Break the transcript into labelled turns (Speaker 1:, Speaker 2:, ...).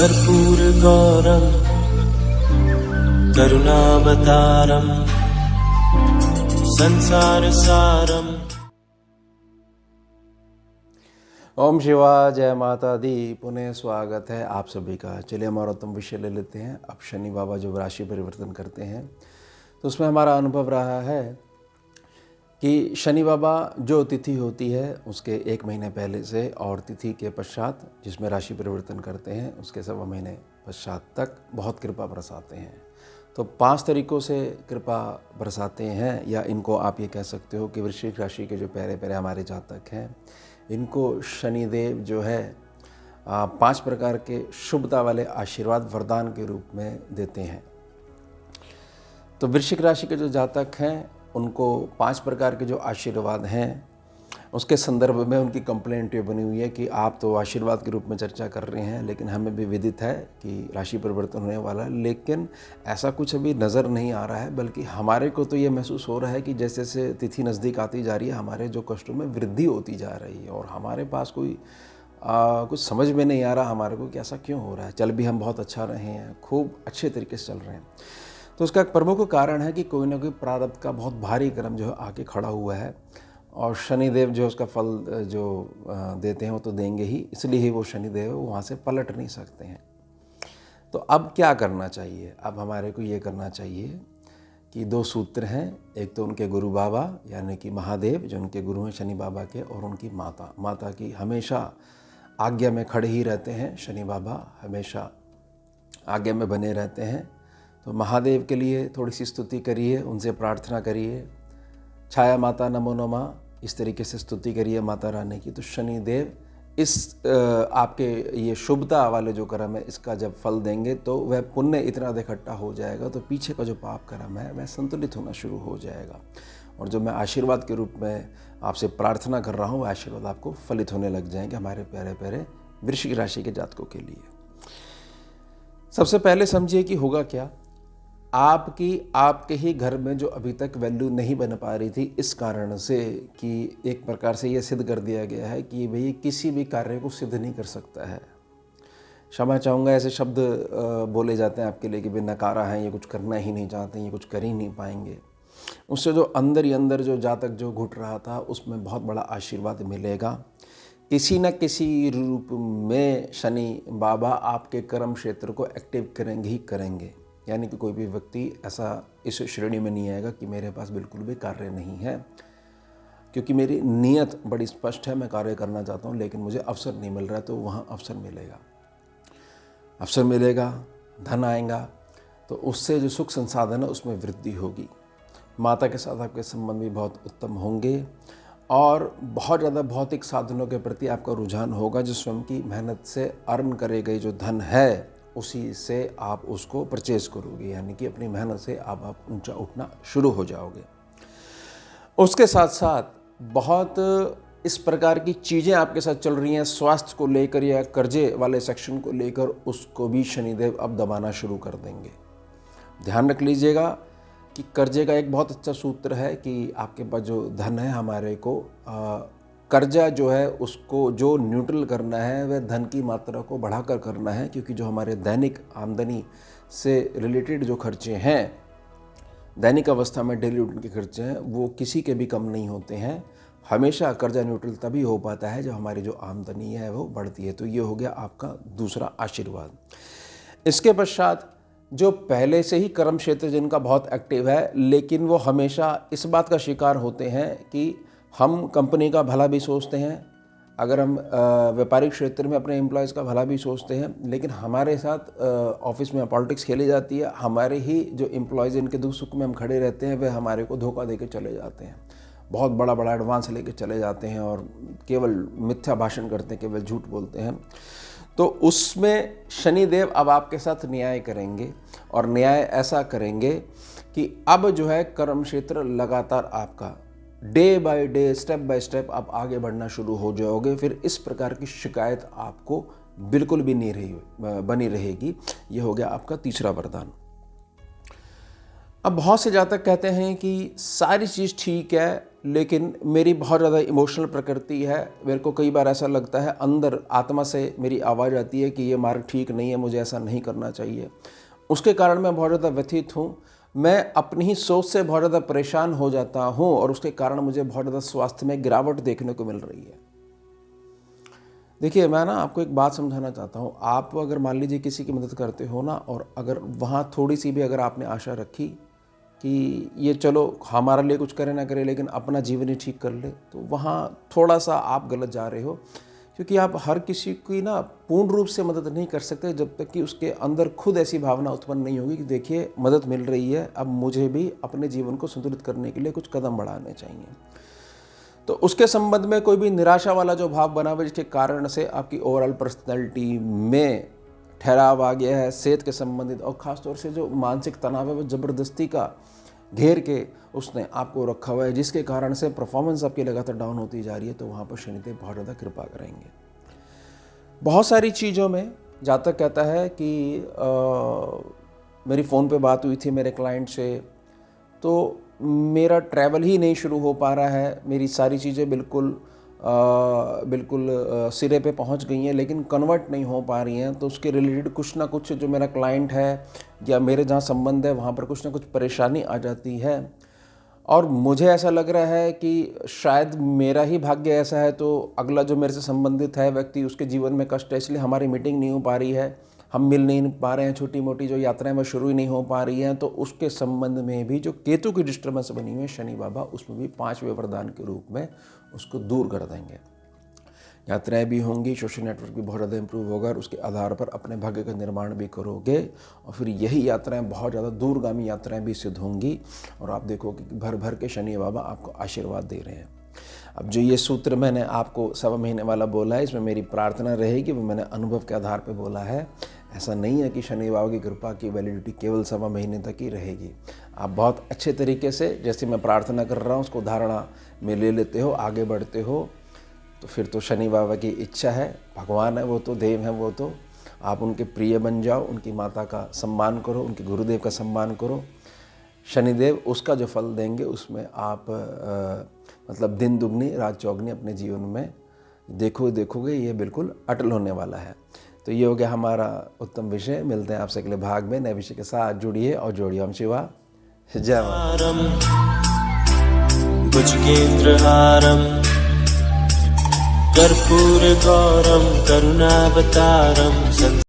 Speaker 1: कर्पूरगौरं करुणावतारं संसारसारम्।
Speaker 2: ओम शिवाय, जय माता दी। पुनः स्वागत है आप सभी का। चलिए हमारा उत्तम विषय ले लेते हैं। अब शनि बाबा जो राशि परिवर्तन करते हैं तो उसमें हमारा अनुभव रहा है कि शनि बाबा जो तिथि होती है उसके 1 महीने पहले से और तिथि के पश्चात जिसमें राशि परिवर्तन करते हैं उसके 1.25 महीने पश्चात तक बहुत कृपा बरसाते हैं। तो 5 तरीक़ों से कृपा बरसाते हैं, या इनको आप ये कह सकते हो कि वृश्चिक राशि के जो प्यारे प्यारे हमारे जातक हैं इनको शनिदेव जो है 5 प्रकार के शुभता वाले आशीर्वाद वरदान के रूप में देते हैं। तो वृश्चिक राशि के जो जातक हैं उनको 5 प्रकार के जो आशीर्वाद हैं उसके संदर्भ में उनकी कंप्लेंट ये बनी हुई है कि आप तो आशीर्वाद के रूप में चर्चा कर रहे हैं, लेकिन हमें भी विदित है कि राशि परिवर्तन होने वाला है, लेकिन ऐसा कुछ अभी नज़र नहीं आ रहा है। बल्कि हमारे को तो ये महसूस हो रहा है कि जैसे जैसे तिथि नज़दीक आती जा रही है हमारे जो कष्टों में वृद्धि होती जा रही है, और हमारे पास कोई कुछ समझ में नहीं आ रहा हमारे को कि ऐसा क्यों हो रहा है। चल भी हम बहुत अच्छा रहे हैं, खूब अच्छे तरीके से चल रहे हैं। तो उसका एक प्रमुख कारण है कि कोई ना कोई प्रारब्ध का बहुत भारी क्रम जो है आके खड़ा हुआ है, और शनिदेव जो उसका फल जो देते हैं वो तो देंगे ही, इसलिए ही वो शनिदेव वहाँ से पलट नहीं सकते हैं। तो अब क्या करना चाहिए? अब हमारे को ये करना चाहिए कि 2 सूत्र हैं। एक तो उनके गुरु बाबा यानी कि महादेव जो उनके गुरु हैं शनि बाबा के, और उनकी माता की हमेशा आज्ञा में खड़े ही रहते हैं। शनि बाबा हमेशा आज्ञा में बने रहते हैं। तो महादेव के लिए थोड़ी सी स्तुति करिए, उनसे प्रार्थना करिए, छाया माता नमो नमः, इस तरीके से स्तुति करिए माता रानी की। तो शनिदेव इस आपके ये शुभता वाले जो कर्म है इसका जब फल देंगे तो वह पुण्य इतना इकट्ठा हो जाएगा तो पीछे का जो पाप कर्म है वह संतुलित होना शुरू हो जाएगा। और जो मैं आशीर्वाद के रूप में आपसे प्रार्थना कर रहा हूँ वह आशीर्वाद आपको फलित होने लग जाएंगे हमारे प्यारे प्यारे वृश्चिक राशि के जातकों के लिए। सबसे पहले समझिए कि होगा क्या। आपके ही घर में जो अभी तक वैल्यू नहीं बन पा रही थी, इस कारण से कि एक प्रकार से ये सिद्ध कर दिया गया है कि भाई किसी भी कार्य को सिद्ध नहीं कर सकता है। क्षमा चाहूँगा ऐसे शब्द बोले जाते हैं आपके लिए कि भाई नकारा है, ये कुछ करना ही नहीं चाहते, ये कुछ कर ही नहीं पाएंगे। उससे जो अंदर ही अंदर जो जातक जो घुट रहा था उसमें बहुत बड़ा आशीर्वाद मिलेगा। किसी न किसी रूप में शनि बाबा आपके कर्म क्षेत्र को एक्टिव करेंगे ही करेंगे। यानी कि कोई भी व्यक्ति ऐसा इस श्रेणी में नहीं आएगा कि मेरे पास बिल्कुल भी कार्य नहीं है, क्योंकि मेरी नीयत बड़ी स्पष्ट है, मैं कार्य करना चाहता हूँ लेकिन मुझे अवसर नहीं मिल रहा है। तो वहाँ अवसर मिलेगा, धन आएगा, तो उससे जो सुख संसाधन है उसमें वृद्धि होगी। माता के साथ आपके संबंध भी बहुत उत्तम होंगे, और बहुत ज़्यादा भौतिक साधनों के प्रति आपका रुझान होगा। जो स्वयं की मेहनत से अर्न करे गई जो धन है उसी से आप उसको परचेज करोगे, यानी कि अपनी मेहनत से आप ऊंचा उठना शुरू हो जाओगे। उसके साथ साथ बहुत इस प्रकार की चीज़ें आपके साथ चल रही हैं, स्वास्थ्य को लेकर या कर्जे वाले सेक्शन को लेकर, उसको भी शनिदेव अब दबाना शुरू कर देंगे। ध्यान रख लीजिएगा कि कर्जे का एक बहुत अच्छा सूत्र है कि आपके पास जो धन है हमारे को कर्जा जो है उसको जो न्यूट्रल करना है वह धन की मात्रा को बढ़ाकर करना है, क्योंकि जो हमारे दैनिक आमदनी से रिलेटेड जो खर्चे हैं, दैनिक अवस्था में डेली रूटीन के खर्चे हैं, वो किसी के भी कम नहीं होते हैं। हमेशा कर्जा न्यूट्रल तभी हो पाता है जब हमारी जो आमदनी है वो बढ़ती है। तो ये हो गया आपका दूसरा आशीर्वाद। इसके पश्चात जो पहले से ही कर्म क्षेत्र जिनका बहुत एक्टिव है, लेकिन वो हमेशा इस बात का शिकार होते हैं कि हम कंपनी का भला भी सोचते हैं, अगर हम व्यापारिक क्षेत्र में अपने एम्प्लॉयज़ का भला भी सोचते हैं, लेकिन हमारे साथ ऑफिस में पॉलिटिक्स खेली जाती है। हमारे ही जो एम्प्लॉयज़ इनके दुख सुख में हम खड़े रहते हैं वे हमारे को धोखा दे के चले जाते हैं, बहुत बड़ा बड़ा एडवांस लेके चले जाते हैं और केवल मिथ्या भाषण करते हैं, केवल झूठ बोलते हैं। तो उसमें शनिदेव अब आपके साथ न्याय करेंगे, और न्याय ऐसा करेंगे कि अब जो है कर्म क्षेत्र लगातार आपका day by day, step by step आप आगे बढ़ना शुरू हो जाओगे। फिर इस प्रकार की शिकायत आपको बिल्कुल भी नहीं बनी रहेगी। ये हो गया आपका तीसरा वरदान। अब बहुत से जातक कहते हैं कि सारी चीज़ ठीक है, लेकिन मेरी बहुत ज़्यादा इमोशनल प्रकृति है। मेरे को कई बार ऐसा लगता है, अंदर आत्मा से मेरी आवाज़ आती है कि ये मार्ग ठीक नहीं है, मुझे ऐसा नहीं करना चाहिए। उसके कारण मैं बहुत ज़्यादा व्यथित हूँ। मैं अपनी ही सोच से बहुत ज़्यादा परेशान हो जाता हूँ और उसके कारण मुझे बहुत ज़्यादा स्वास्थ्य में गिरावट देखने को मिल रही है। देखिए, मैं ना आपको एक बात समझाना चाहता हूँ। आप अगर मान लीजिए किसी की मदद करते हो ना, और अगर वहाँ थोड़ी सी भी अगर आपने आशा रखी कि ये चलो हमारे लिए कुछ करे ना करे लेकिन अपना जीवन ही ठीक कर ले, तो वहाँ थोड़ा सा आप गलत जा रहे हो। क्योंकि आप हर किसी की ना पूर्ण रूप से मदद नहीं कर सकते जब तक कि उसके अंदर खुद ऐसी भावना उत्पन्न नहीं होगी कि देखिए मदद मिल रही है, अब मुझे भी अपने जीवन को संतुलित करने के लिए कुछ कदम बढ़ाने चाहिए। तो उसके संबंध में कोई भी निराशा वाला जो भाव बना हुआ, जिसके कारण से आपकी ओवरऑल पर्सनैलिटी में ठहराव आ गया है, सेहत के संबंधित, और ख़ासतौर से जो मानसिक तनाव है वो ज़बरदस्ती का घेर के उसने आपको रखा हुआ है, जिसके कारण से परफॉर्मेंस आपकी लगातार डाउन होती जा रही है। तो वहाँ पर शनिदेव बहुत ज़्यादा कृपा करेंगे। बहुत सारी चीज़ों में जातक कहता है कि मेरी फ़ोन पे बात हुई थी मेरे क्लाइंट से, तो मेरा ट्रैवल ही नहीं शुरू हो पा रहा है, मेरी सारी चीज़ें बिल्कुल सिरे पे पहुंच गई हैं लेकिन कन्वर्ट नहीं हो पा रही हैं। तो उसके रिलेटेड कुछ ना कुछ जो मेरा क्लाइंट है या मेरे जहाँ संबंध है वहाँ पर कुछ ना कुछ परेशानी आ जाती है, और मुझे ऐसा लग रहा है कि शायद मेरा ही भाग्य ऐसा है, तो अगला जो मेरे से संबंधित है व्यक्ति, उसके जीवन में कष्ट है, इसलिए हमारी मीटिंग नहीं हो पा रही है, हम मिल नहीं पा रहे हैं, छोटी मोटी जो यात्राएं वो शुरू ही नहीं हो पा रही हैं। तो उसके संबंध में भी जो केतु की डिस्टर्बेंस बनी हुई है, शनि बाबा उसमें भी 5वें वरदान के रूप में उसको दूर कर देंगे। यात्राएं भी होंगी, सोशल नेटवर्क भी बहुत ज़्यादा इंप्रूव होगा, और उसके आधार पर अपने भाग्य का निर्माण भी करोगे, और फिर यही यात्राएं बहुत ज़्यादा दूरगामी यात्राएं भी सिद्ध होंगी, और आप देखोगे कि भर भर के शनि बाबा आपको आशीर्वाद दे रहे हैं। अब जो ये सूत्र मैंने आपको 1.25 महीने वाला बोला है, इसमें मेरी प्रार्थना रहेगी, वो मैंने अनुभव के आधार पर बोला है। ऐसा नहीं है कि शनि बाबा की कृपा की वैलिडिटी केवल 1.25 महीने तक ही रहेगी। आप बहुत अच्छे तरीके से, जैसे मैं प्रार्थना कर रहा हूँ, उसको धारणा में ले लेते हो, आगे बढ़ते हो, तो फिर तो शनि बाबा की इच्छा है, भगवान है वो, तो देव हैं वो, तो आप उनके प्रिय बन जाओ, उनकी माता का सम्मान करो, उनके गुरुदेव का सम्मान करो। शनिदेव उसका जो फल देंगे उसमें आप मतलब दिन दुगनी रात चौगनी अपने जीवन में देखोगे, ये बिल्कुल अटल होने वाला है। तो ये हो गया हमारा उत्तम विषय। मिलते हैं आपसे अगले भाग में नए विषय के साथ। जुड़िए और जोड़िए। ओम शिवा जय माता।
Speaker 1: भुजगेन्द्रहारम् कर्पूरगौरं करुणावतारं